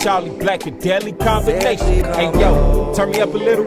Charlie Black, a deadly combination. Hey yo, turn me up a little.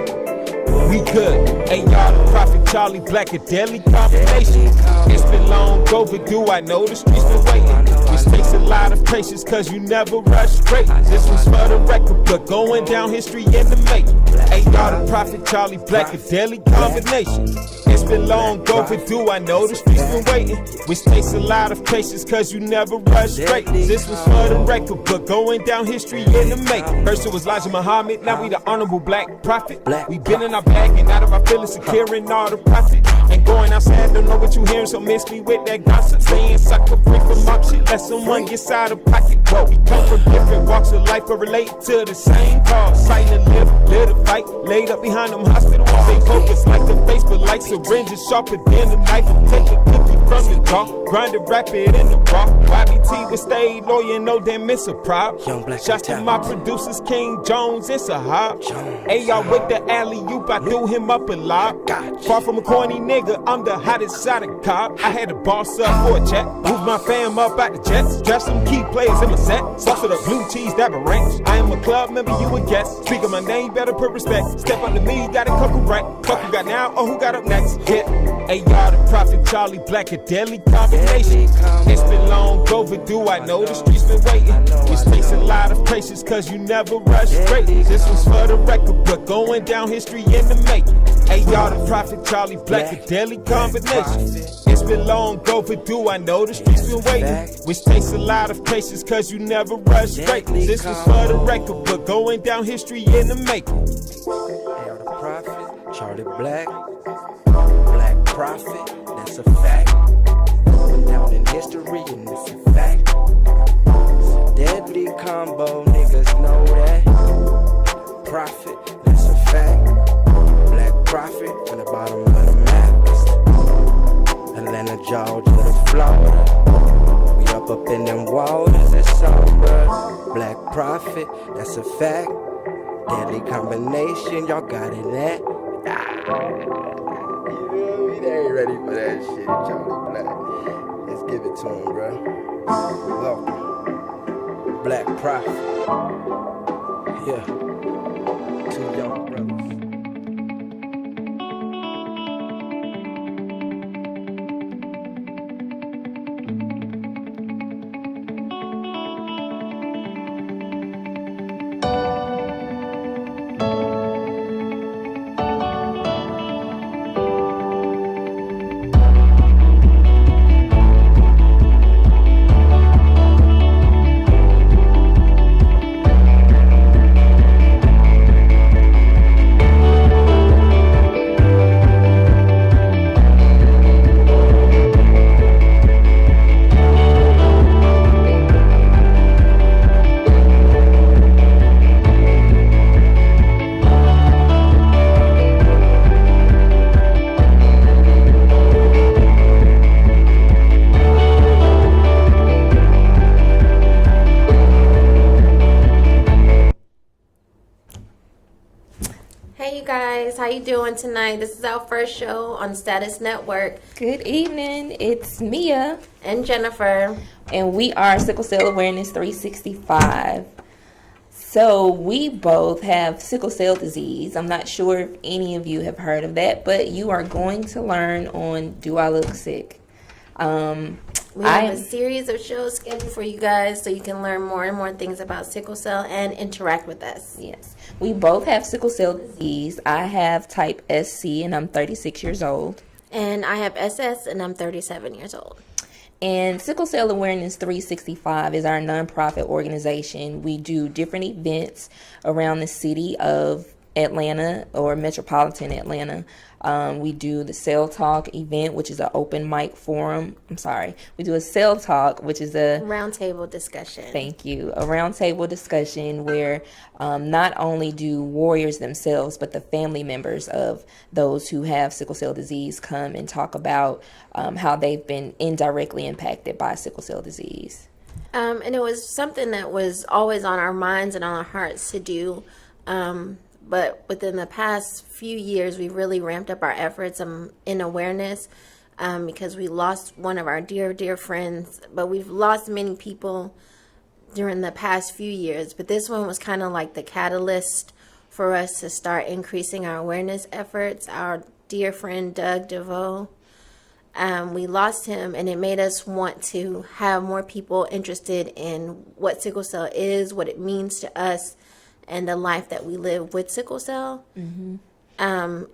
We good. Hey y'all, the Prophet Charlie Black, a deadly combination. It's been long overdue, I know the streets been waiting. This takes a lot of patience, cause you never rush great. This was for the record, but going down history in the making. Hey y'all, the Prophet Charlie Black, a deadly combination. It's been long overdue, I know the streets been waiting. Which takes a lot of patience, cause you never rush great. This was for the record, but going down history in the making. First it was Elijah Muhammad, now we the honorable black prophet. We been in our bag and out of our feelings, securing all the profit. And going outside, don't know what you hearing, so miss me with that gossip. Saying sucker free from up shit, let someone get out of pocket. Whoa, we come from different walks of life, but relate to the same cause. Sighting to live a fight, laid up behind them hospital walls. They focus like the face, but like syringes sharper than the knife. Take a cookie from the jaw, grind it, wrap it in the raw. YBT would stay loyal, no damn miss a prop. Shots to my producers, King Jones and Sahab. Hey y'all with the alley-oop, I threw him up a lot. Far from a corny nigga, I'm the hottest side of cop. I had to boss up for a check, move my fam up out the jets, draft some key players in my set, sauce of the blue cheese that ranch. I am a club member, you a guest. Speak of my name, better put respect. Step up to me, got a couple right. Fuck who got now, or who got up next? Hit. Hey y'all, the Prophet Charlie Black, a deadly combination. It's been long overdue, I know the streets been waiting. Which takes a lot of patience, cause you never rush straight. This was for the record, but going down history in the making. Hey y'all, the Prophet Charlie Black, a deadly combination. It's been long overdue, I know the streets been waiting. Which takes a lot of patience, cause you never rush straight. This was for the record, but going down history in the making. Hey, the Prophet, Charlie Black, Black Prophet, that's a fact. Going down in history, and it's a fact. It's a deadly combo, niggas know that. Prophet, that's a fact. Black Prophet, from the bottom of the map. Atlanta, Georgia to Florida. We up in them waters, that's somber. Black Prophet, that's a fact. Deadly combination, y'all got it at. You feel me? They ain't ready for that shit, Charlie Black. Let's give it to him, bro. Welcome. Black Prophet. Yeah. Two young brothers. How you doing tonight? This is our first show on Status Network. Good evening. It's Mia and Jennifer, and we are Sickle Cell Awareness 365. So we both have sickle cell disease. I'm not sure if any of you have heard of that, but you are going to learn on Do I Look Sick? We have a series of shows scheduled for you guys so you can learn more and more things about sickle cell and interact with us. Yes. We both have sickle cell disease. I have type SC and I'm 36 years old. And I have SS and I'm 37 years old. And Sickle Cell Awareness 365 is our nonprofit organization. We do different events around the city of Atlanta or metropolitan Atlanta. We do the Cell Talk event, which is an open mic forum. We do a Cell Talk, which is a roundtable discussion. Thank you. A roundtable discussion where not only do warriors themselves, but the family members of those who have sickle cell disease come and talk about how they've been indirectly impacted by sickle cell disease. And it was something that was always on our minds and on our hearts to do. But within the past few years, we've really ramped up our efforts in awareness because we lost one of our dear, dear friends. But we've lost many people during the past few years, but this one was kind of like the catalyst for us to start increasing our awareness efforts. Our dear friend Doug DeVoe, we lost him, and it made us want to have more people interested in what sickle cell is, what it means to us, and the life that we live with sickle cell. And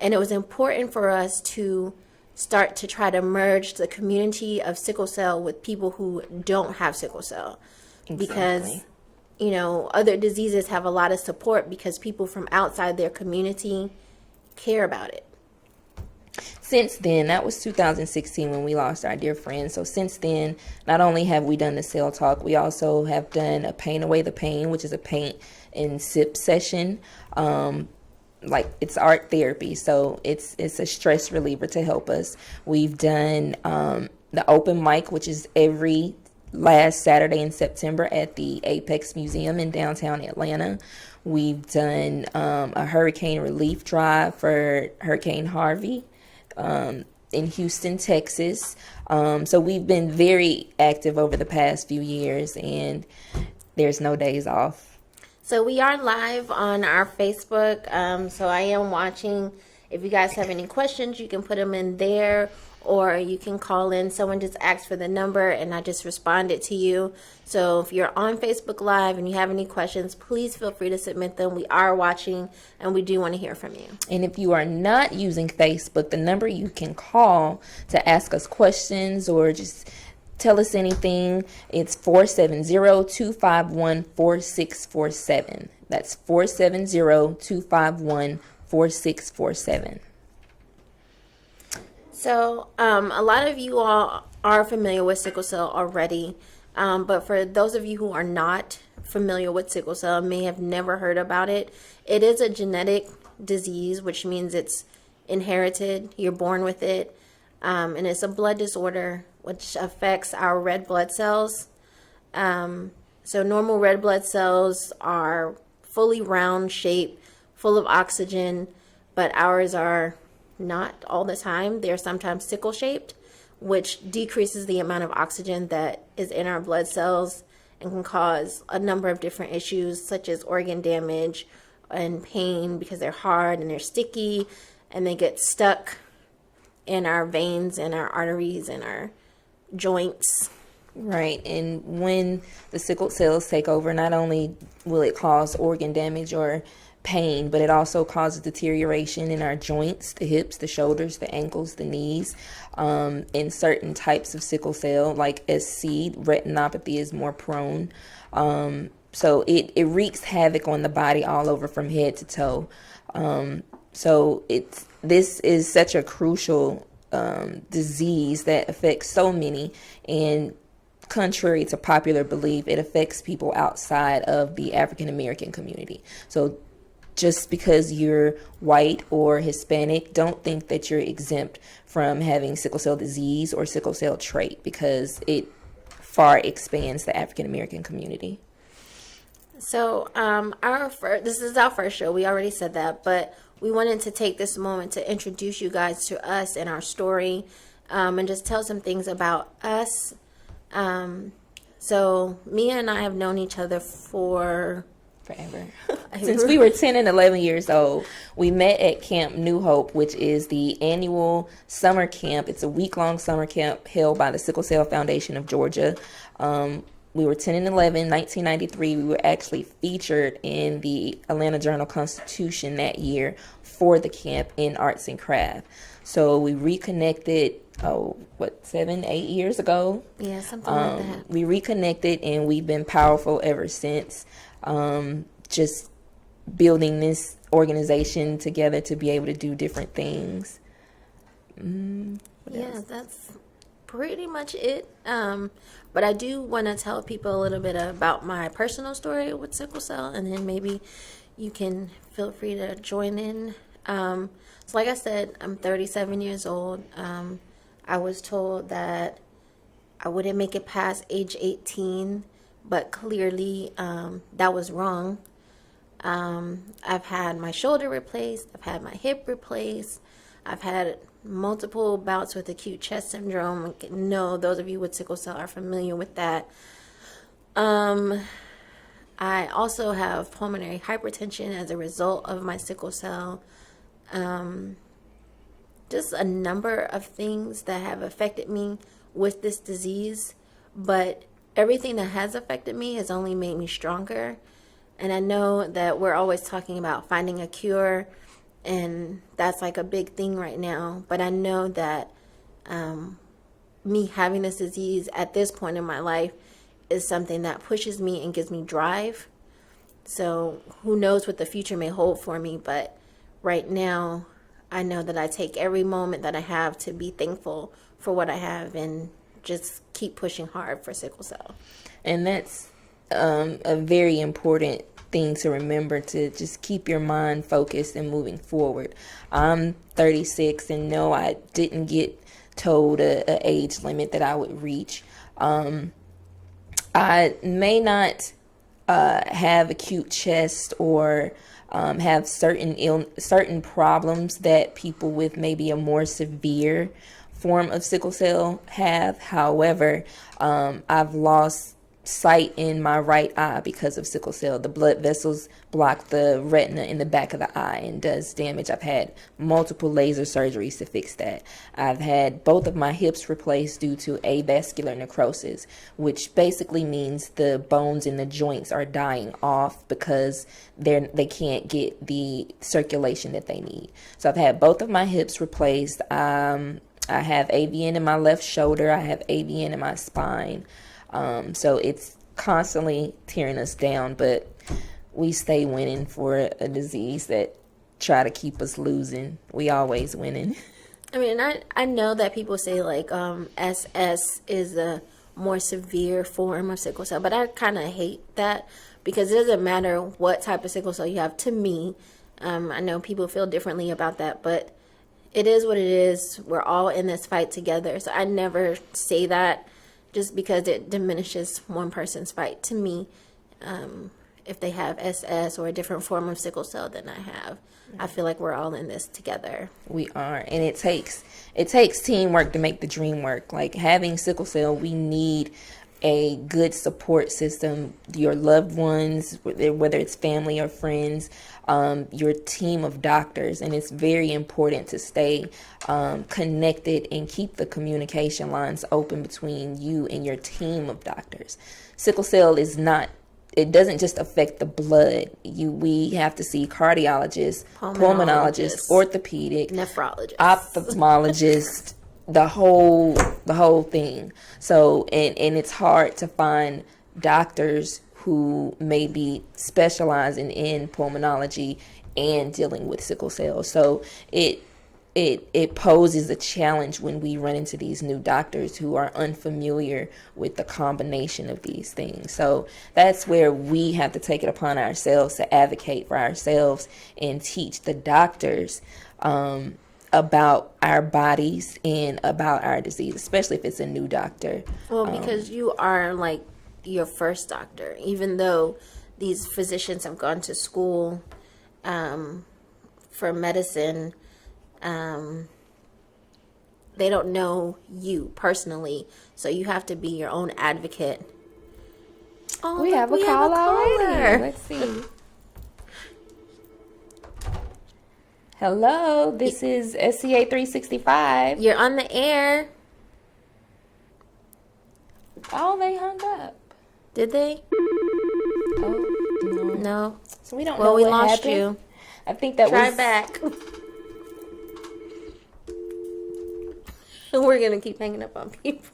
it was important for us to start to try to merge the community of sickle cell with people who don't have sickle cell. Because, you know, other diseases have a lot of support because people from outside their community care about it. Since then, that was 2016 when we lost our dear friend. So since then, not only have we done the Cell Talk, we also have done a Paint Away the Pain, which is a paint and sip session. Like, it's art therapy, so it's a stress reliever to help us. We've done the open mic, which is every last Saturday in September at the Apex Museum in downtown Atlanta. We've done a hurricane relief drive for Hurricane Harvey in Houston, Texas. So we've been very active over the past few years, and there's no days off. So we are live on our Facebook. So I am watching. If you guys have any questions, you can put them in there, or you can call in. Someone just asked for the number, and I just responded to you. So if you're on Facebook Live and you have any questions, please feel free to submit them. We are watching, and we do want to hear from you. And if you are not using Facebook, the number you can call to ask us questions or just tell us anything, it's 470-251-4647. That's 470-251-4647. So a lot of you all are familiar with sickle cell already, but for those of you who are not familiar with sickle cell, may have never heard about it, it is a genetic disease, which means it's inherited. You're born with it, and it's a blood disorder which affects our red blood cells. So normal red blood cells are fully round shaped, full of oxygen, but ours are not all the time. They're sometimes sickle shaped, which decreases the amount of oxygen that is in our blood cells and can cause a number of different issues such as organ damage and pain because they're hard and they're sticky and they get stuck in our veins and our arteries and our joints. Right, and when the sickle cells take over, not only will it cause organ damage or pain, but it also causes deterioration in our joints, the hips, the shoulders, the ankles, the knees. In certain types of sickle cell, like SC, retinopathy is more prone. So it wreaks havoc on the body all over from head to toe. So this is such a crucial disease that affects so many, and contrary to popular belief, it affects people outside of the African American community. So just because you're white or Hispanic, don't think that you're exempt from having sickle cell disease or sickle cell trait, because it far expands the African American community. So this is our first show. We already said that, but we wanted to take this moment to introduce you guys to us and our story, and just tell some things about us. So Mia and I have known each other for forever. Since we were 10 and 11 years old. We met at Camp New Hope, which is the annual summer camp. It's a week-long summer camp held by the Sickle Cell Foundation of Georgia. We were 10 and 11, 1993. We were actually featured in the Atlanta Journal-Constitution that year for the camp in arts and craft. So we reconnected, 7, 8 years ago? Yeah, something like that. We reconnected, and we've been powerful ever since. Just building this organization together to be able to do different things. Yeah, that's pretty much it. But I do want to tell people a little bit about my personal story with sickle cell, and then maybe you can feel free to join in. So like I said, I'm 37 years old. I was told that I wouldn't make it past age 18, but clearly that was wrong. I've had my shoulder replaced. I've had my hip replaced. I've had multiple bouts with acute chest syndrome. No, those of you with sickle cell are familiar with that. I also have pulmonary hypertension as a result of my sickle cell. Just a number of things that have affected me with this disease, but everything that has affected me has only made me stronger. And I know that we're always talking about finding a cure, and that's like a big thing right now. But I know that me having this disease at this point in my life is something that pushes me and gives me drive. So who knows what the future may hold for me, but right now I know that I take every moment that I have to be thankful for what I have and just keep pushing hard for sickle cell. And that's a very important thing to remember, to just keep your mind focused and moving forward. I'm 36, and no, I didn't get told a age limit that I would reach. I may not have acute chest or have certain problems that people with maybe a more severe form of sickle cell have. However, I've lost sight in my right eye because of sickle cell. The blood vessels block the retina in the back of the eye and does damage. I've had multiple laser surgeries to fix that. I've had both of my hips replaced due to avascular necrosis, which basically means the bones in the joints are dying off because they can't get the circulation that they need. So I've had both of my hips replaced. I have AVN in my left shoulder. I have AVN in my spine. So it's constantly tearing us down, but we stay winning for a disease that try to keep us losing. We always winning. I mean, I know that people say like SS is a more severe form of sickle cell, but I kind of hate that because it doesn't matter what type of sickle cell you have. To me, I know people feel differently about that, but it is what it is. We're all in this fight together. So I never say that just because it diminishes one person's fight. To me, if they have SS or a different form of sickle cell than I have, I feel like we're all in this together. We are, and it takes teamwork to make the dream work. Like having sickle cell, we need a good support system. Your loved ones, whether it's family or friends, your team of doctors, and it's very important to stay connected and keep the communication lines open between you and your team of doctors. Sickle cell it doesn't just affect the blood. We have to see cardiologists, pulmonologists, orthopedic, nephrologists, ophthalmologists, the whole thing. So and it's hard to find doctors who may be specializing in pulmonology and dealing with sickle cell. So it poses a challenge when we run into these new doctors who are unfamiliar with the combination of these things. So that's where we have to take it upon ourselves to advocate for ourselves and teach the doctors about our bodies and about our disease, especially if it's a new doctor. Well, because you are like your first doctor, even though these physicians have gone to school for medicine, they don't know you personally, so you have to be your own advocate. Oh, we have a call already. Let's see. Hello, this is SCA 365. You're on the air. Oh, they hung up. Did they? Oh, No. So we don't know Well, we what lost happened. you. I think that Try was... back. We're going to keep hanging up on people.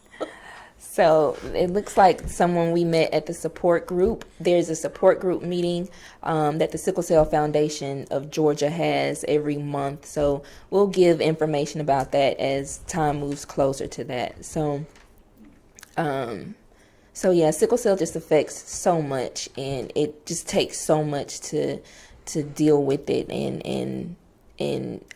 So it looks like someone we met at the support group. There's a support group meeting that the Sickle Cell Foundation of Georgia has every month. So we'll give information about that as time moves closer to that. So yeah, sickle cell just affects so much, and it just takes so much to deal with it. And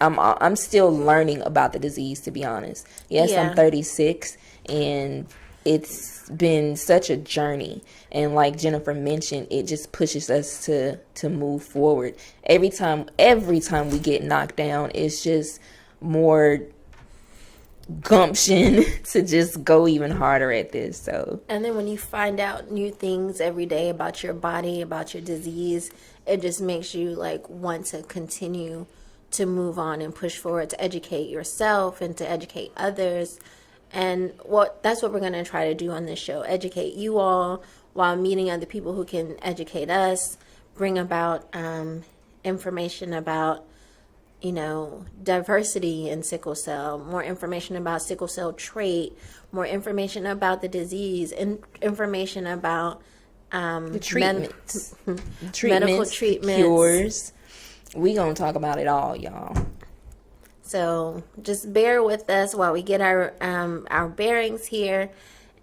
I'm still learning about the disease, to be honest. Yes, yeah. I'm 36, and it's been such a journey. And like Jennifer mentioned, it just pushes us to move forward. Every time we get knocked down, it's just more gumption to just go even harder at this. So, and then when you find out new things every day about your body, about your disease, it just makes you like want to continue to move on and push forward, to educate yourself and to educate others. And that's what we're going to try to do on this show, educate you all while meeting other people who can educate us, bring about information about, you know, diversity in sickle cell, more information about sickle cell trait, more information about the disease, and information about the treatments, medical treatments, cures. We gonna talk about it all, y'all. So just bear with us while we get our bearings here.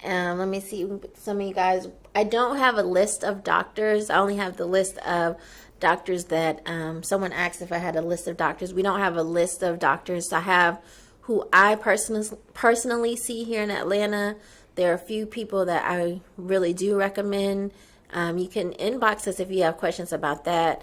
Let me see some of you guys. I don't have a list of doctors. I only have the list of doctors that someone asked if I had a list of doctors. We don't have a list of doctors. I have who I personally see here in Atlanta. There are a few people that I really do recommend. You can inbox us if you have questions about that.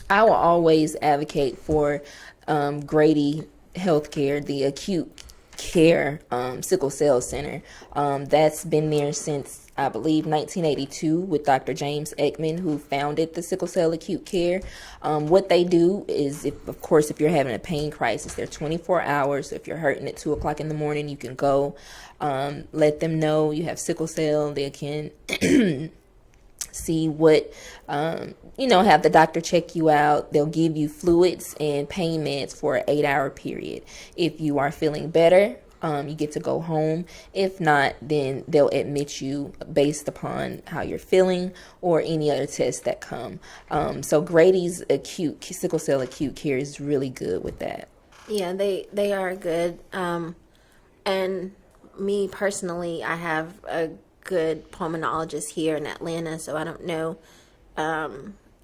I will always advocate for Grady Healthcare, the acute care sickle cell center. That's been there since, I believe, 1982 with Dr. James Ekman, who founded the sickle cell acute care. What they do is, if you're having a pain crisis, they're 24 hours. So if you're hurting at 2 o'clock in the morning, you can go let them know you have sickle cell. They can see what, have the doctor check you out. They'll give you fluids and pain meds for an 8-hour period. If you are feeling better, you get to go home. If not, then they'll admit you based upon how you're feeling or any other tests that come. So Grady's sickle cell acute care is really good with that. Yeah, they are good. And me personally, I have a good pulmonologist here in Atlanta, so I don't know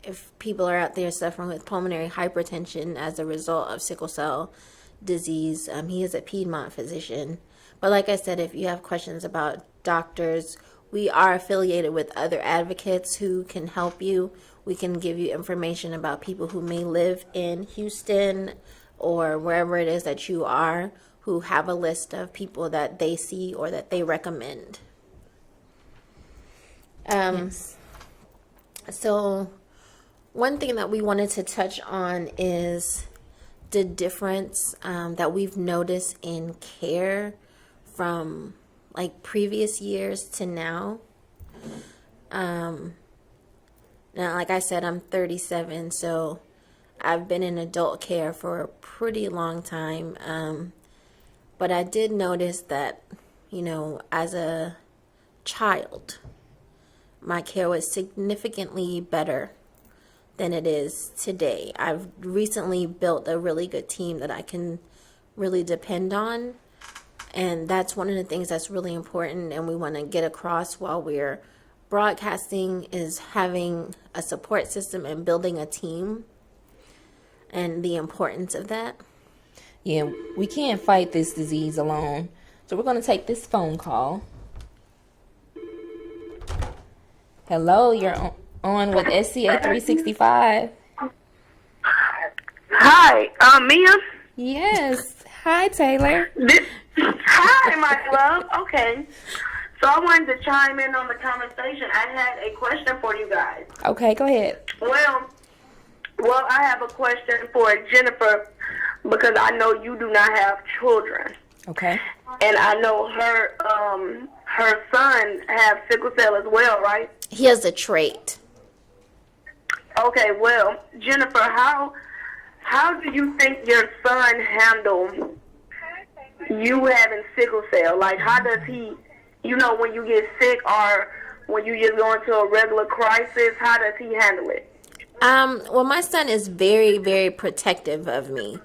if people are out there suffering with pulmonary hypertension as a result of sickle cell disease. He is a Piedmont physician. But like I said, if you have questions about doctors, we are affiliated with other advocates who can help you. We can give you information about people who may live in Houston or wherever it is that you are, who have a list of people that they see or that they recommend. Yes. So one thing that we wanted to touch on is the difference that we've noticed in care from like previous years to now. Now, like I said, I'm 37, so I've been in adult care for a pretty long time. But I did notice that, as a child, my care was significantly better than it is today. I've recently built a really good team that I can really depend on. And that's one of the things that's really important and we want to get across while we're broadcasting, is having a support system and building a team and the importance of that. Yeah, we can't fight this disease alone. So we're going to take this phone call. Hello, you're on with SCA 365. Hi, Mia? Yes. Hi, Taylor. Hi, my love. Okay. So I wanted to chime in on the conversation. I had a question for you guys. Okay, go ahead. Well, I have a question for Jennifer because I know you do not have children. Okay. And I know her son has sickle cell as well, right? He has a trait. Okay, well, Jennifer, how do you think your son handled you having sickle cell? Like, how does he, when you get sick or when you just go into a regular crisis, how does he handle it? Well, my son is very, very protective of me.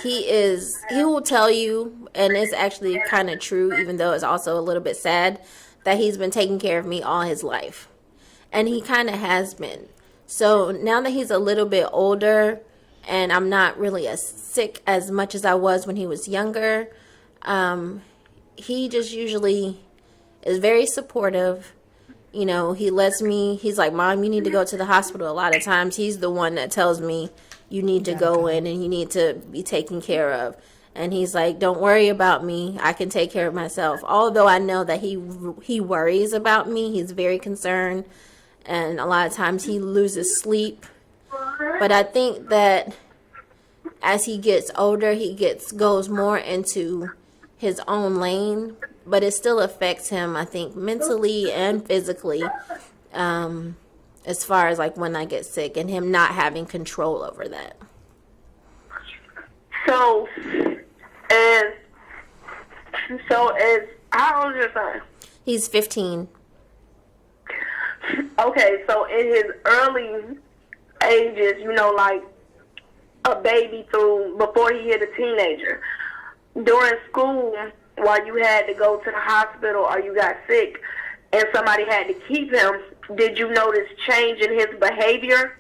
He will tell you, and it's actually kind of true, even though it's also a little bit sad, that he's been taking care of me all his life. And he kind of has been. So now that he's a little bit older and I'm not really as sick as much as I was when he was younger, he just usually is very supportive. He lets me, he's like, Mom, you need to go to the hospital. A lot of times he's the one that tells me you need to go in and you need to be taken care of. And he's like, don't worry about me. I can take care of myself. Although I know that he worries about me. He's very concerned. And a lot of times he loses sleep. But I think that as he gets older, goes more into his own lane. But it still affects him, I think, mentally and physically. As far as like when I get sick and him not having control over that. So how old is your son? He's 15. Okay, so in his early ages, you know, like a baby through before he hit a teenager, during school, while you had to go to the hospital or you got sick and somebody had to keep him, did you notice change in his behavior?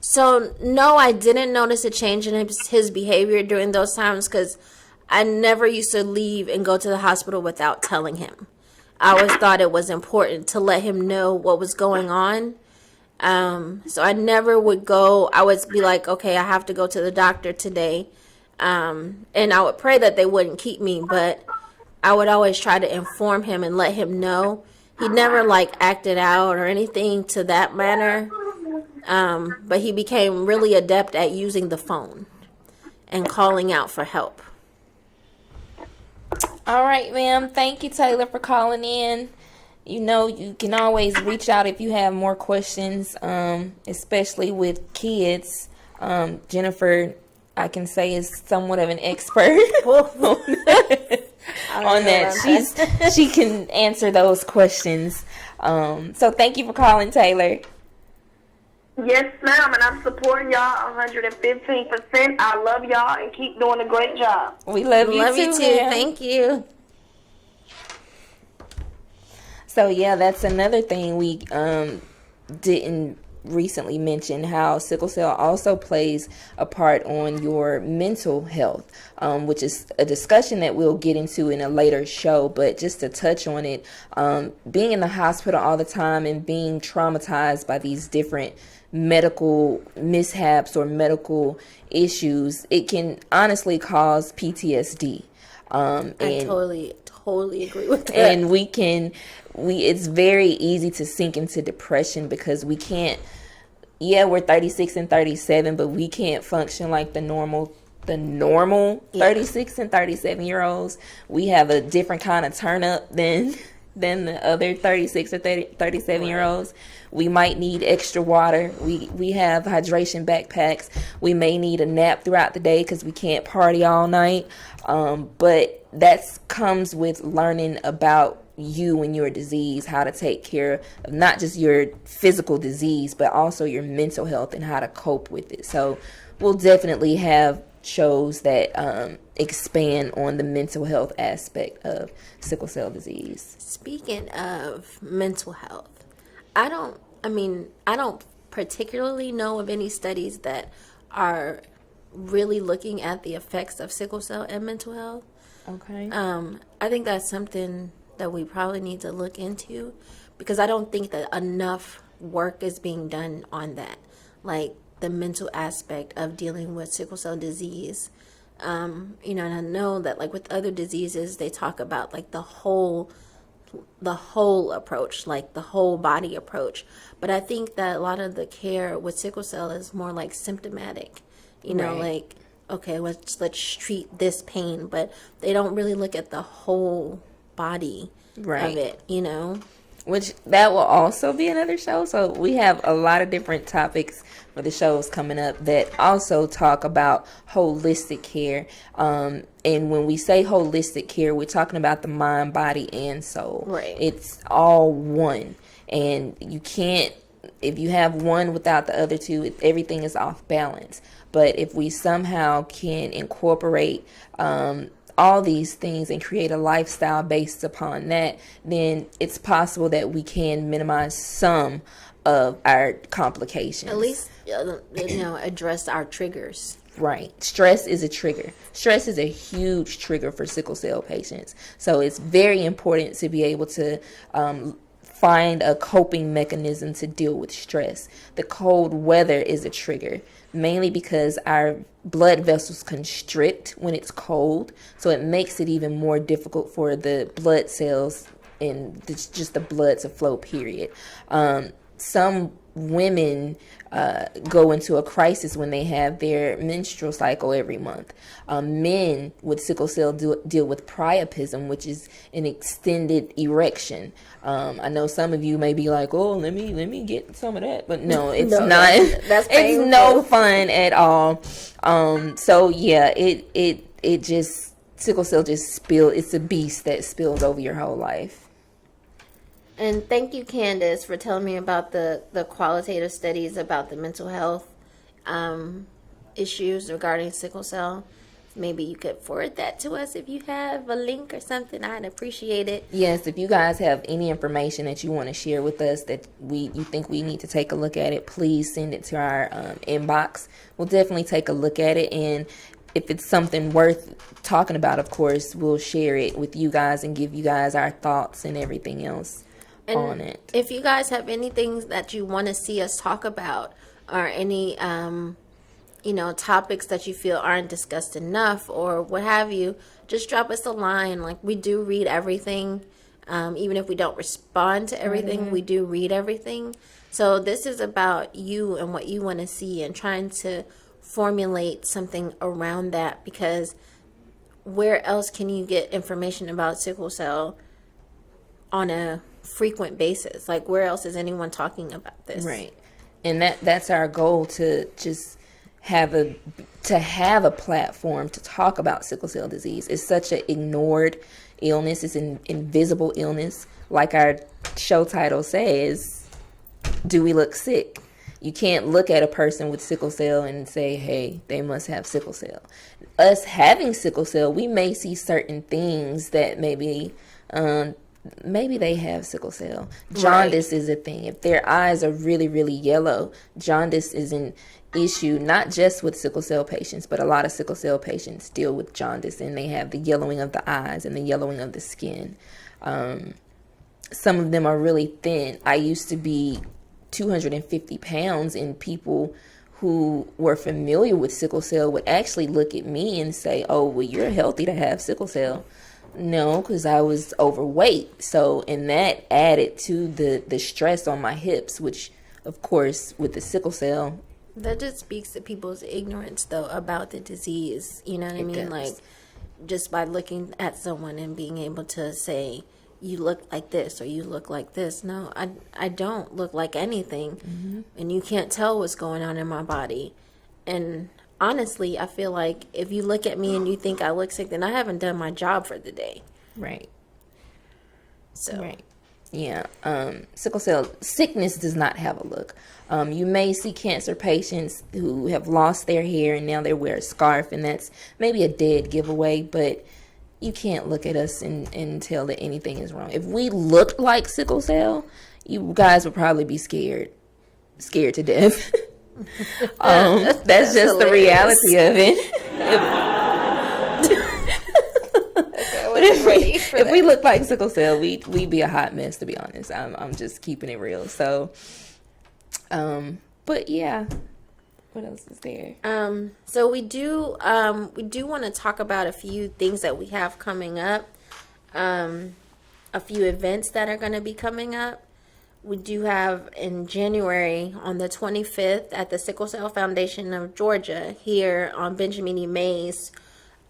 So no, I didn't notice a change in his behavior during those times because I never used to leave and go to the hospital without telling him. I always thought it was important to let him know what was going on. So I never would go. I would be like, okay, I have to go to the doctor today. And I would pray that they wouldn't keep me, but I would always try to inform him and let him know. He never like acted out or anything to that manner. But he became really adept at using the phone and calling out for help. All right, ma'am. Thank you, Taylor, for calling in. You know, you can always reach out if you have more questions, especially with kids. Jennifer, I can say, is somewhat of an expert on that. She can answer those questions. So thank you for calling, Taylor. Yes, ma'am, and I'm supporting y'all 115%. I love y'all and keep doing a great job. We love you Love too. you too. Ma'am. Thank you. So yeah, that's another thing we didn't recently mention, how sickle cell also plays a part on your mental health, which is a discussion that we'll get into in a later show. But just to touch on it, being in the hospital all the time and being traumatized by these different medical mishaps or medical issues, it can honestly cause PTSD. I totally agree with that. And it's very easy to sink into depression because we can't, we're 36 and 37, but we can't function like the normal 36 and 37 year olds. We have a different kind of turn up than the other 36 or 37 year olds. We might need extra water. We have hydration backpacks. We may need a nap throughout the day because we can't party all night. But that comes with learning about you and your disease, how to take care of not just your physical disease, but also your mental health and how to cope with it. So we'll definitely have shows that expand on the mental health aspect of sickle cell disease. Speaking of mental health, I don't particularly know of any studies that are really looking at the effects of sickle cell and mental health. Okay. I think that's something that we probably need to look into because I don't think that enough work is being done on that, like the mental aspect of dealing with sickle cell disease. And I know that like with other diseases, they talk about like the whole approach, like the whole body approach. But I think that a lot of the care with sickle cell is more like symptomatic, like, okay, let's treat this pain, but they don't really look at the whole body of it, Which that will also be another show. So we have a lot of different topics for the shows coming up that also talk about holistic care. And when we say holistic care, we're talking about the mind, body, and soul. Right. It's all one. And you can't, if you have one without the other two, everything is off balance. But if we somehow can incorporate all these things and create a lifestyle based upon that, then it's possible that we can minimize some of our complications. At least, address our triggers. Right. Stress is a trigger. Stress is a huge trigger for sickle cell patients. So it's very important to be able to find a coping mechanism to deal with stress. The cold weather is a trigger, mainly because our blood vessels constrict when it's cold, so it makes it even more difficult for the blood cells and just the blood to flow, period. Some women go into a crisis when they have their menstrual cycle every month. Men with sickle cell deal with priapism, which is an extended erection. I know some of you may be like, "Oh, let me get some of that," but no, it's No, not. that's It's no fun at all. So yeah, it just sickle cell just spill. It's a beast that spills over your whole life. And thank you, Candace, for telling me about the qualitative studies about the mental health issues regarding sickle cell. Maybe you could forward that to us if you have a link or something. I'd appreciate it. Yes, if you guys have any information that you want to share with us that you think we need to take a look at it, please send it to our inbox. We'll definitely take a look at it, and if it's something worth talking about, of course, we'll share it with you guys and give you guys our thoughts and everything else on it. If you guys have anything that you want to see us talk about, or any topics that you feel aren't discussed enough or what have you, just drop us a line. Like, we do read everything. Even if we don't respond to everything, we do read everything. So this is about you and what you want to see, and trying to formulate something around that, because where else can you get information about sickle cell on a frequent basis? Like, where else is anyone talking about this? Right. And that's our goal, to just have a platform to talk about sickle cell disease. It's such an ignored illness. It's an invisible illness. Like our show title says, do we look sick? You can't look at a person with sickle cell and say, hey, they must have sickle cell. Us having sickle cell, we may see certain things that maybe they have sickle cell. Jaundice is a thing. If their eyes are really, really yellow, jaundice is an issue, not just with sickle cell patients, but a lot of sickle cell patients deal with jaundice, and they have the yellowing of the eyes and the yellowing of the skin. Some of them are really thin. I used to be 250 pounds, and people who were familiar with sickle cell would actually look at me and say, oh, well, you're healthy to have sickle cell. No, because I was overweight. So, and that added to the stress on my hips, which, of course, with the sickle cell. That just speaks to people's ignorance, though, about the disease. You know what I mean? Does. Like, just by looking at someone and being able to say, you look like this or you look like this. No, I don't look like anything. Mm-hmm. And you can't tell what's going on in my body. And honestly, I feel like if you look at me and you think I look sick, then I haven't done my job for the day. Right. So. Right. Yeah. Sickle cell sickness does not have a look. You may see cancer patients who have lost their hair and now they wear a scarf, and that's maybe a dead giveaway, but you can't look at us and tell that anything is wrong. If we looked like sickle cell, you guys would probably be scared to death. That's just the reality of it. If we look like sickle cell, we'd be a hot mess, to be honest. I'm just keeping it real. So, but yeah. What else is there? So we do want to talk about a few things that we have coming up. A few events that are going to be coming up. We do have in January on the 25th at the Sickle Cell Foundation of Georgia here on Benjamin E. Mays,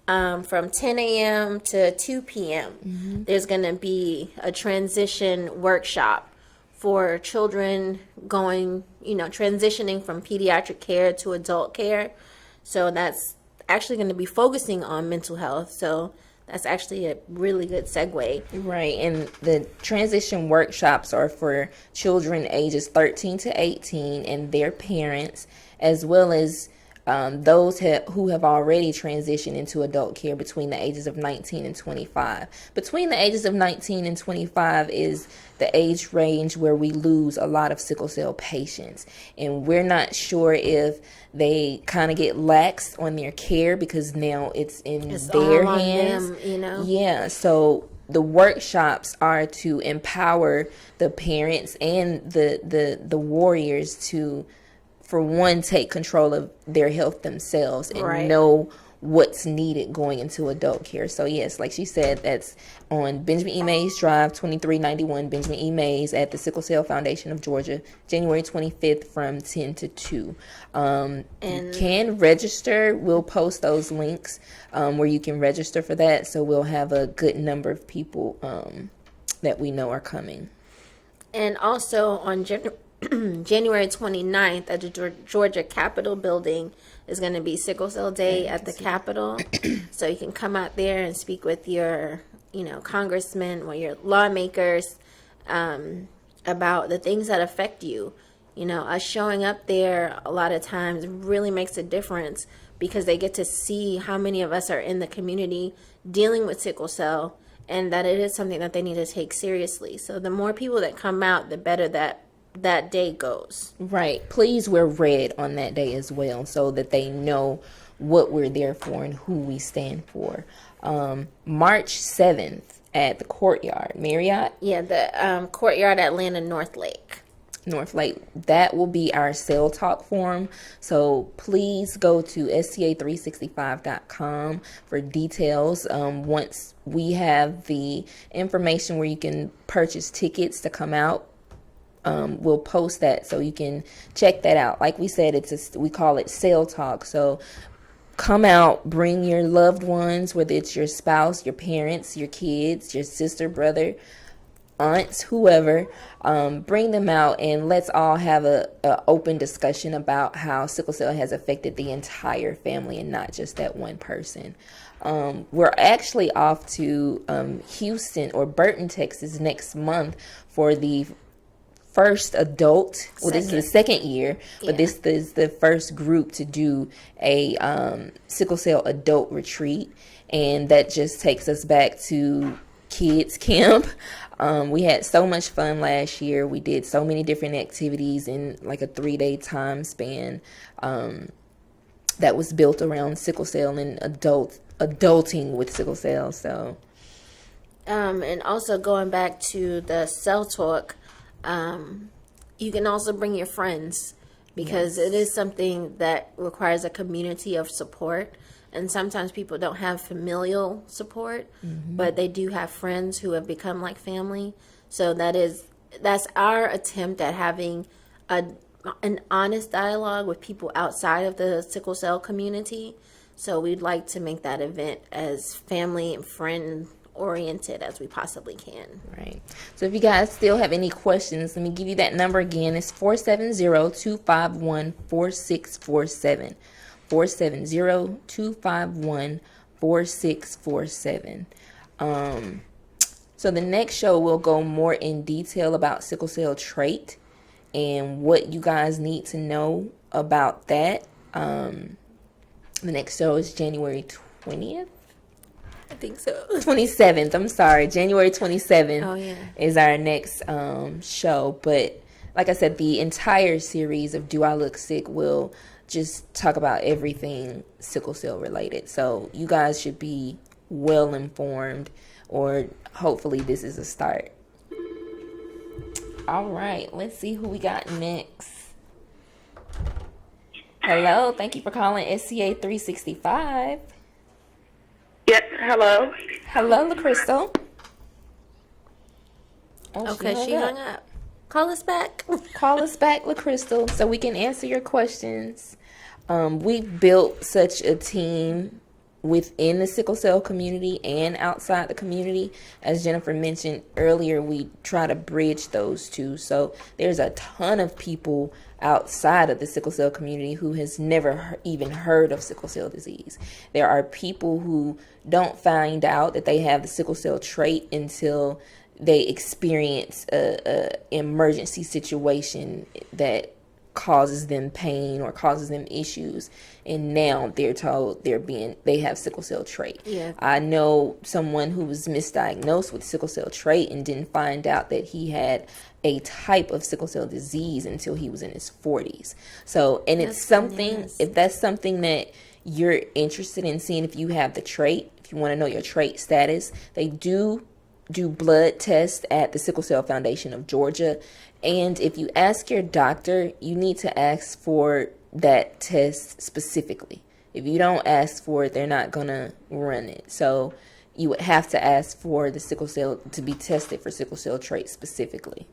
from 10 a.m. to 2 p.m. Mm-hmm. There's going to be a transition workshop for children transitioning from pediatric care to adult care. So that's actually going to be focusing on mental health. So that's actually a really good segue. Right. And the transition workshops are for children ages 13 to 18 and their parents, as well as those who have already transitioned into adult care between the ages of 19 and 25. Between the ages of 19 and 25 is the age range where we lose a lot of sickle cell patients. And we're not sure if they kind of get lax on their care because now it's in their hands. Them, Yeah, so the workshops are to empower the parents and the warriors to, for one, take control of their health themselves and Right. know what's needed going into adult care. So yes, like she said, that's on Benjamin E. Mays Drive, 2391 Benjamin E. Mays at the Sickle Cell Foundation of Georgia, January 25th from 10 to 2. You can register. We'll post those links where you can register for that. So we'll have a good number of people that we know are coming. And also on January 29th at the Georgia Capitol building is going to be Sickle Cell Day at the Capitol. So you can come out there and speak with your, congressmen or your lawmakers about the things that affect you. Us showing up there a lot of times really makes a difference because they get to see how many of us are in the community dealing with sickle cell and that it is something that they need to take seriously. So the more people that come out, the better that day goes. Right. Please wear red on that day as well so that they know what we're there for and who we stand for. March 7th at the Courtyard Marriott. Yeah, the Courtyard Atlanta North Lake. That will be our Cell Talk forum. So please go to SCA365.com for details. Once we have the information where you can purchase tickets to come out, we'll post that so you can check that out. Like we said, we call it Cell Talk. So come out, bring your loved ones, whether it's your spouse, your parents, your kids, your sister, brother, aunts, whoever, bring them out and let's all have a open discussion about how sickle cell has affected the entire family and not just that one person. We're actually off to Houston or Burton, Texas next month for the first adult. Well, this is the second year, but this is the first group to do a sickle cell adult retreat, and that just takes us back to kids camp. We had so much fun last year. We did so many different activities in like a 3-day time span that was built around sickle cell and adulting with sickle cell. So and also going back to the Cell Talk, you can also bring your friends because it is something that requires a community of support. And sometimes people don't have familial support, but they do have friends who have become like family. So that's our attempt at having an honest dialogue with people outside of the sickle cell community. So we'd like to make that event as family and friend oriented as we possibly can. Right. So if you guys still have any questions, let me give you that number again. It's 470-251-4647. 470-251-4647. So the next show will go more in detail about sickle cell trait and what you guys need to know about that. The next show is January 20th. I think so. 27th. I'm sorry. January 27th Oh, yeah. is our next show. But like I said, the entire series of Do I Look Sick will just talk about everything sickle cell related. So you guys should be well informed, or hopefully this is a start. All right, let's see who we got next. Hello, thank you for calling SCA 365. Yes, hello. Hello, LaCrystal. Oh, Okay, she hung up. Call us back. Call us back, LaCrystal, so we can answer your questions. We've built such a team within the sickle cell community and outside the community. As Jennifer mentioned earlier, we try to bridge those two. So there's a ton of people outside of the sickle cell community who has never even heard of sickle cell disease. There are people who don't find out that they have the sickle cell trait until they experience a emergency situation that causes them pain or causes them issues, and now they're told they have sickle cell trait. Yeah. I know someone who was misdiagnosed with sickle cell trait and didn't find out that he had a type of sickle cell disease until he was in his 40s. So, and it's something, if that's something that you're interested in seeing, if you have the trait, if you want to know your trait status, they do do blood tests at the Sickle Cell Foundation of Georgia. And if you ask your doctor, you need to ask for that test specifically. If you don't ask for it, they're not going to run it. So you would have to ask for the sickle cell to be tested for sickle cell trait specifically.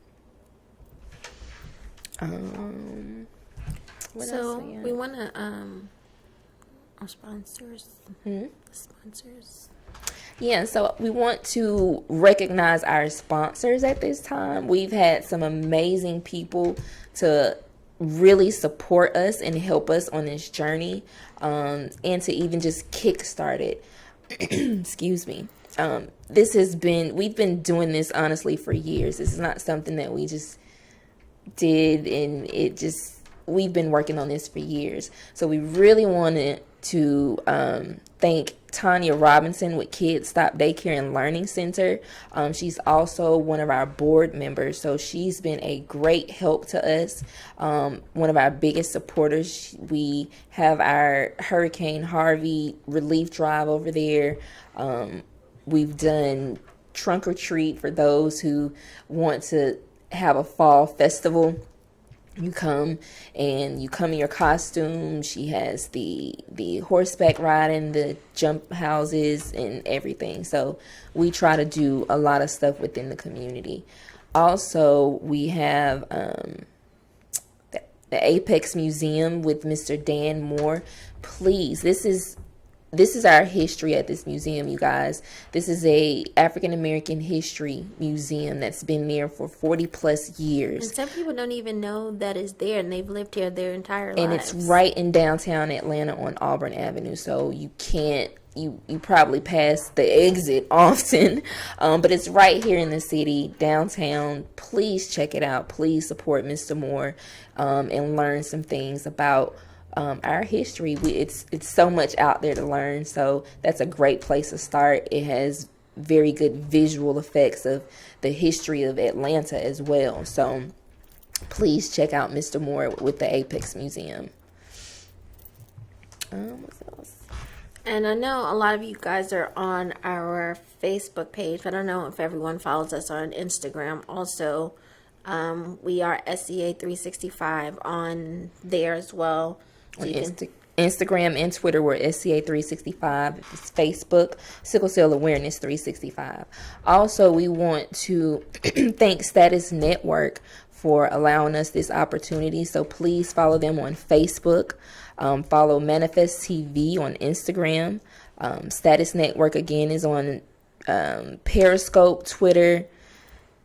So we want to our sponsors. Sponsors. Yeah, so we want to recognize our sponsors at this time. We've had some amazing people to really support us and help us on this journey, and to even just kickstart it. Excuse me. We've been doing this honestly for years. This is not something that we just did and we've been working on this for years. So we really wanted to thank Tanya Robinson with Kids Stop Daycare and Learning Center. She's also one of our board members, so she's been a great help to us. One of our biggest supporters. We have our Hurricane Harvey relief drive over there. We've done trunk or treat for those who want to have a fall festival. You come in your costume. She has the horseback riding, the jump houses, and everything. So we try to do a lot of stuff within the community. Also, we have the Apex Museum with Mr. Dan Moore. Please, this is our history at this museum, you guys. This is a African American history museum that's been there for 40 plus years. And some people don't even know that it's there, and they've lived here their entire lives. And it's right in downtown Atlanta on Auburn Avenue, so you probably pass the exit often, but it's right here in the city, downtown. Please check it out. Please support Mr. Moore and learn some things about our history. It's so much out there to learn, so that's a great place to start. It has very good visual effects of the history of Atlanta as well. So please check out Mr. Moore with the Apex Museum. What else? And I know a lot of you guys are on our Facebook page. I don't know if everyone follows us on Instagram also. We are SCA365 on there as well. So Instagram and Twitter, we're SCA365. It's Facebook, Sickle Cell Awareness 365. Also, we want to thank Status Network for allowing us this opportunity. So please follow them on Facebook. Follow Manifest TV on Instagram. Status Network, again, is on Periscope, Twitter,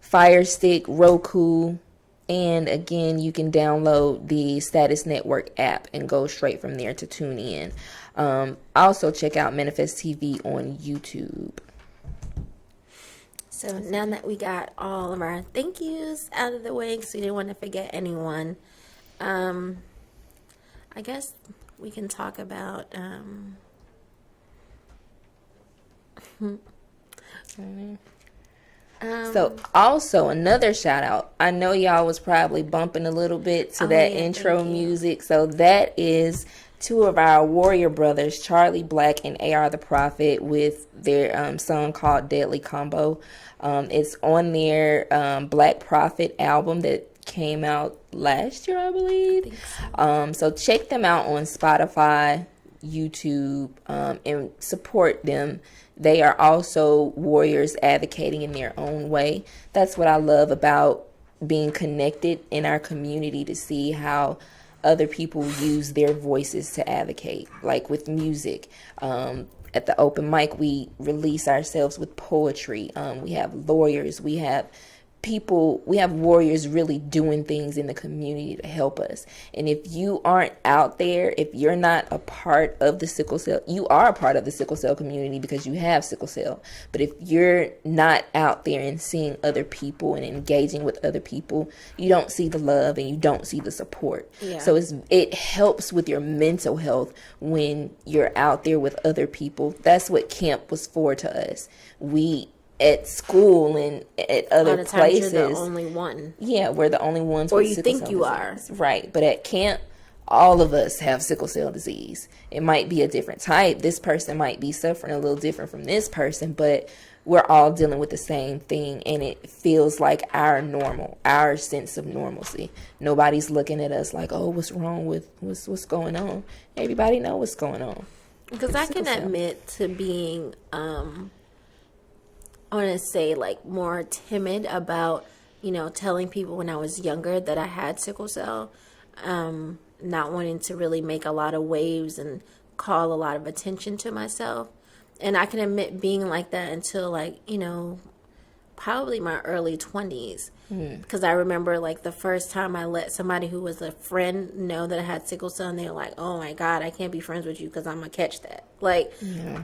Fire Stick, Roku. And again, you can download the Status Network app and go straight from there to tune in. Also, check out Manifest TV on YouTube. So now that we got all of our thank yous out of the way, because we didn't want to forget anyone, I guess we can talk about so also another shout out. I know y'all was probably bumping a little bit to that intro music. So that is two of our warrior brothers, Charlie Black and AR the Prophet, with their song called Deadly Combo. It's on their Black Prophet album that came out last year, I believe. So check them out on Spotify, YouTube, and support them. They are also warriors advocating in their own way. That's what I love about being connected in our community, to see how other people use their voices to advocate, like with music. At the open mic, we release ourselves with poetry. We have lawyers, we have people, we have warriors really doing things in the community to help us. And if you aren't out there, if you're not a part of the sickle cell, you are a part of the sickle cell community because you have sickle cell. But if you're not out there and seeing other people and engaging with other people, you don't see the love and you don't see the support. Yeah. So it helps with your mental health when you're out there with other people. That's what camp was for to us. We at school and at other places, you're the only one. Yeah, we're the only ones. Or you think you are. Right. But at camp, all of us have sickle cell disease. It might be a different type. This person might be suffering a little different from this person, but we're all dealing with the same thing, and it feels like our normal, our sense of normalcy. Nobody's looking at us like, oh, what's wrong with what's going on? Everybody know what's going on. Because I can admit to being, I want to say, like, more timid about, telling people when I was younger that I had sickle cell. Not wanting to really make a lot of waves and call a lot of attention to myself. And I can admit being like that until, like, probably my early 20s. Because I remember, like, the first time I let somebody who was a friend know that I had sickle cell, and they were like, oh, my God, I can't be friends with you because I'm going to catch that. Like,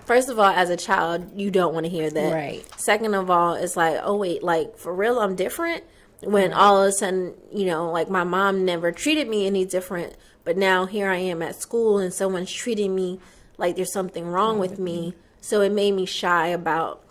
first of all, as a child, you don't want to hear that. Right. Second of all, it's like, oh, wait, like, for real, I'm different? When all of a sudden, like, my mom never treated me any different, but now here I am at school and someone's treating me like there's something wrong with me. So it made me shy about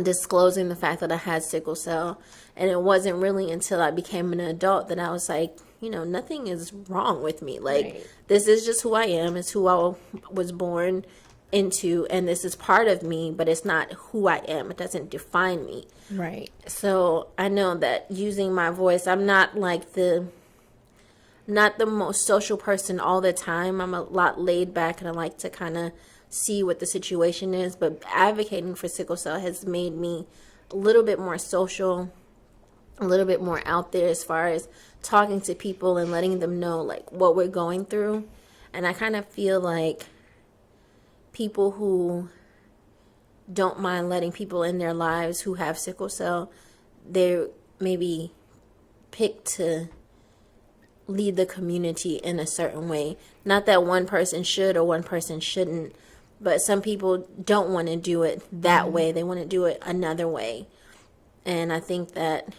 disclosing the fact that I had sickle cell. And it wasn't really until I became an adult that I was like, nothing is wrong with me. Like, this is just who I am. It's who I was born into, and this is part of me, but it's not who I am. It doesn't define me. Right. So I know that using my voice, I'm not like not the most social person all the time. I'm a lot laid back, and I like to kind of see what the situation is. But advocating for sickle cell has made me a little bit more social, a little bit more out there as far as talking to people and letting them know, like, what we're going through. And I kind of feel like people who don't mind letting people in their lives who have sickle cell, they're maybe picked to lead the community in a certain way. Not that one person should or one person shouldn't, but some people don't want to do it that way. They want to do it another way. And I think that,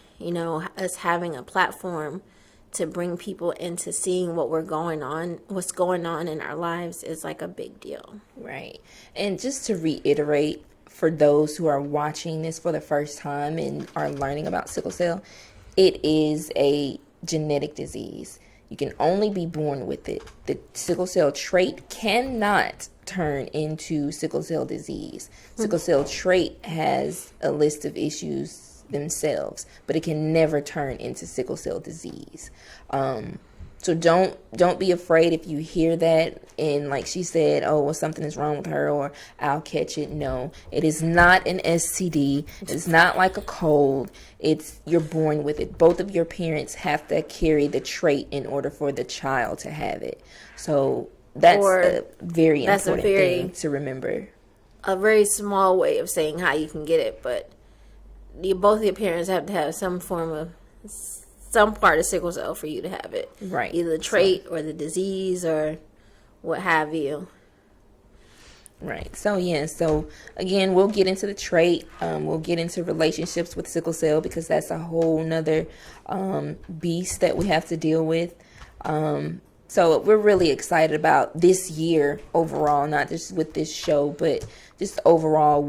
us having a platform to bring people into seeing what's going on in our lives is like a big deal. Right. And just to reiterate, for those who are watching this for the first time and are learning about sickle cell, it is a genetic disease. You can only be born with it. The sickle cell trait cannot turn into sickle cell disease. Sickle cell trait has a list of issues themselves, but it can never turn into sickle cell disease. So don't be afraid if you hear that and, like she said, oh, well, something is wrong with her, or I'll catch it. No, it is not an STD. It's not like a cold. You're born with it. Both of your parents have to carry the trait in order for the child to have it. So that's a very important thing to remember. A very small way of saying how you can get it, but both of your parents have to have some part of sickle cell for you to have it. Right. Either the trait or the disease or what have you. Right. So again, we'll get into the trait. We'll get into relationships with sickle cell, because that's a whole nother beast that we have to deal with. So we're really excited about this year overall, not just with this show, but just overall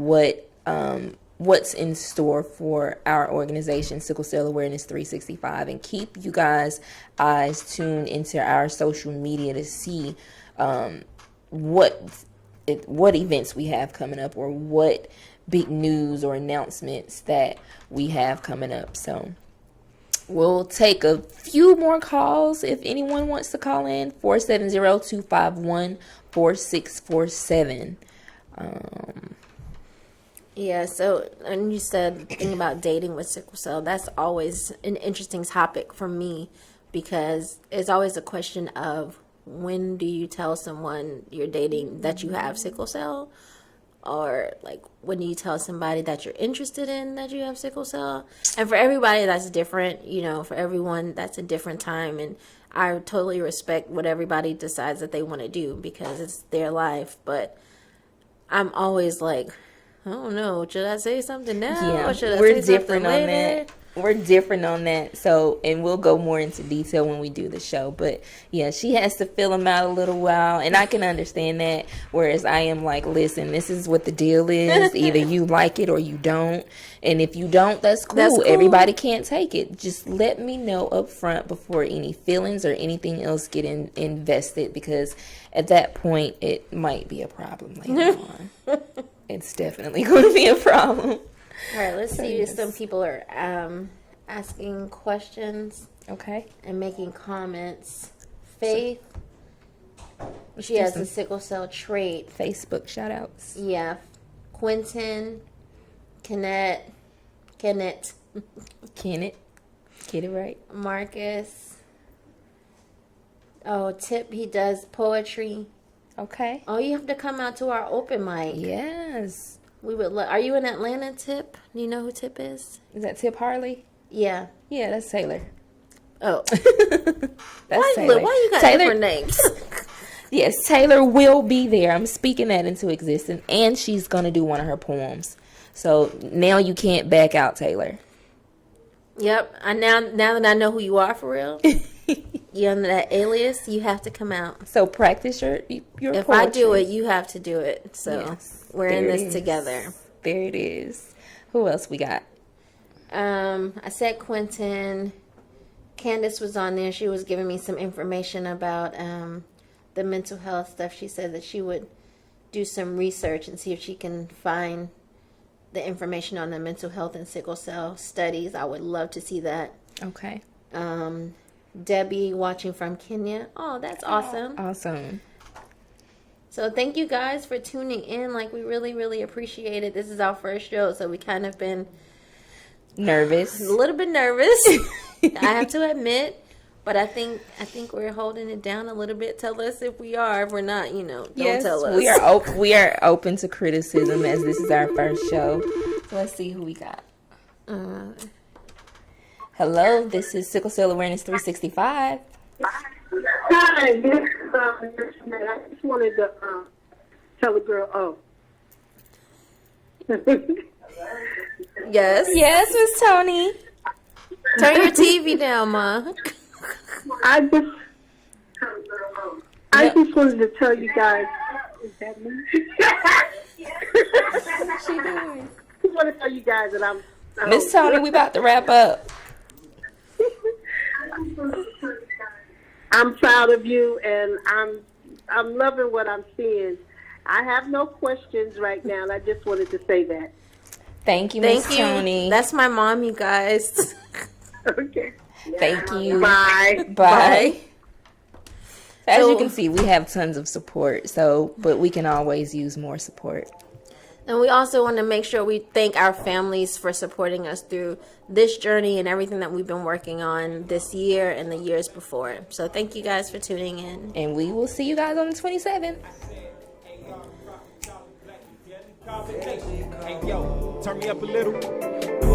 what's in store for our organization, Sickle Cell Awareness 365. And keep you guys' eyes tuned into our social media to see what events we have coming up, or what big news or announcements that we have coming up. So we'll take a few more calls if anyone wants to call in. 470-251-4647. Yeah, so, and you said the thing about dating with sickle cell, that's always an interesting topic for me, because it's always a question of, when do you tell someone you're dating that you have sickle cell? Or, like, when do you tell somebody that you're interested in that you have sickle cell? And for everybody, that's different. For everyone, that's a different time. And I totally respect what everybody decides that they want to do, because it's their life. But I'm always like, I don't know, should I say something now? Yeah, or should I we're say different something on later? that. We're different on that. So, and we'll go more into detail when we do the show. But yeah, she has to fill them out a little while, and I can understand that. Whereas I am like, listen, this is what the deal is. Either you like it or you don't. And if you don't, that's cool. That's cool. Everybody can't take it. Just let me know up front before any feelings or anything else get invested, because at that point, it might be a problem later on. It's definitely going to be a problem. All right, let's So, see if yes. some people are asking questions Okay. and making comments. Faith, she do has some a sickle cell trait. Facebook shout outs. Yeah. Quentin, Kenneth, Kenneth. Get it right. Marcus. Oh, Tip, he does poetry. Okay. Oh, you have to come out to our open mic. Yes. We would. Are you in Atlanta, Tip? Do you know who Tip is? Is that Tip Harley? Yeah. Yeah, that's Taylor. Oh. That's Taylor. Why you got Taylor, different names? Yes, Taylor will be there. I'm speaking that into existence, and she's gonna do one of her poems. So now you can't back out, Taylor. Yep. Now that I know who you are for real, you under that alias, you have to come out. So practice your If poetry. I do it, you have to do it. So Yes, we're in there it this is. together. There it is. Who else we got? I said Quentin. Candace was on there. She was giving me some information about the mental health stuff. She said that she would do some research and see if she can find the information on the mental health and sickle cell studies. I would love to see that. Okay. Debbie watching from Kenya. Oh, that's awesome. Awesome. So thank you guys for tuning in. Like, we really, really appreciate it. This is our first show, so we kind of been Nervous. a little bit nervous. I have to admit, but I think we're holding it down a little bit. Tell us if we are. If we're not, don't tell us. We are open to criticism as this is our first show. So let's see who we got. Hello, this is Sickle Cell Awareness 365. Hi, this man. I just wanted to tell a girl. Yes. Yes, Miss Tony. Turn your TV down, Ma. I just wanted to tell you guys. Is that me? She doing? I just want to tell you guys that I'm. Miss Tony, we about to wrap up. I'm proud of you, and I'm loving what I'm seeing. I have no questions right now, and I just wanted to say that. Thank you, Miss Thank you. Tony. That's my mom, you guys. Okay. Thank you. Bye. Bye. As So- you can see, we have tons of support. But we can always use more support. And we also want to make sure we thank our families for supporting us through this journey and everything that we've been working on this year and the years before. So thank you guys for tuning in. And we will see you guys on the 27th. Hey yo, turn me up a little.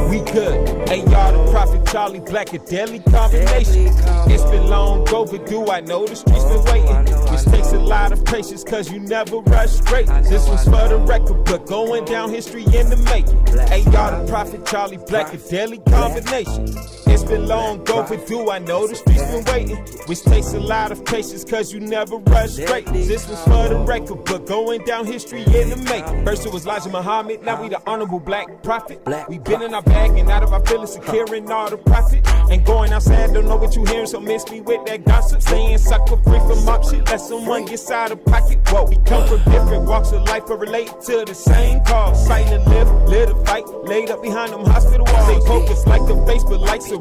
We good. Hey y'all, the Prophet Charlie Black, a deadly combination. It's been long overdue. I know the streets been waiting. This takes a lot of patience, cause you never rush great. This one's for the record, but going down history in the making. Hey y'all, the Prophet Charlie Black, a deadly combination. It's been long overdue. I know the streets been waiting. Which takes a lot of patience, cause you never rush great. This was for the record, but going down history in the making. First it was Elijah Muhammad, now we the honorable black prophet. We been in our bag and out of our feelings, securing all the profit. And going outside, don't know what you hearing, so miss me with that gossip. Saying sucker free from up shit, let someone get out of pocket. Whoa, we come from different walks of life, but relate to the same cause. Fighting to live a fight, laid up behind them hospital walls. They focus like the face, but like so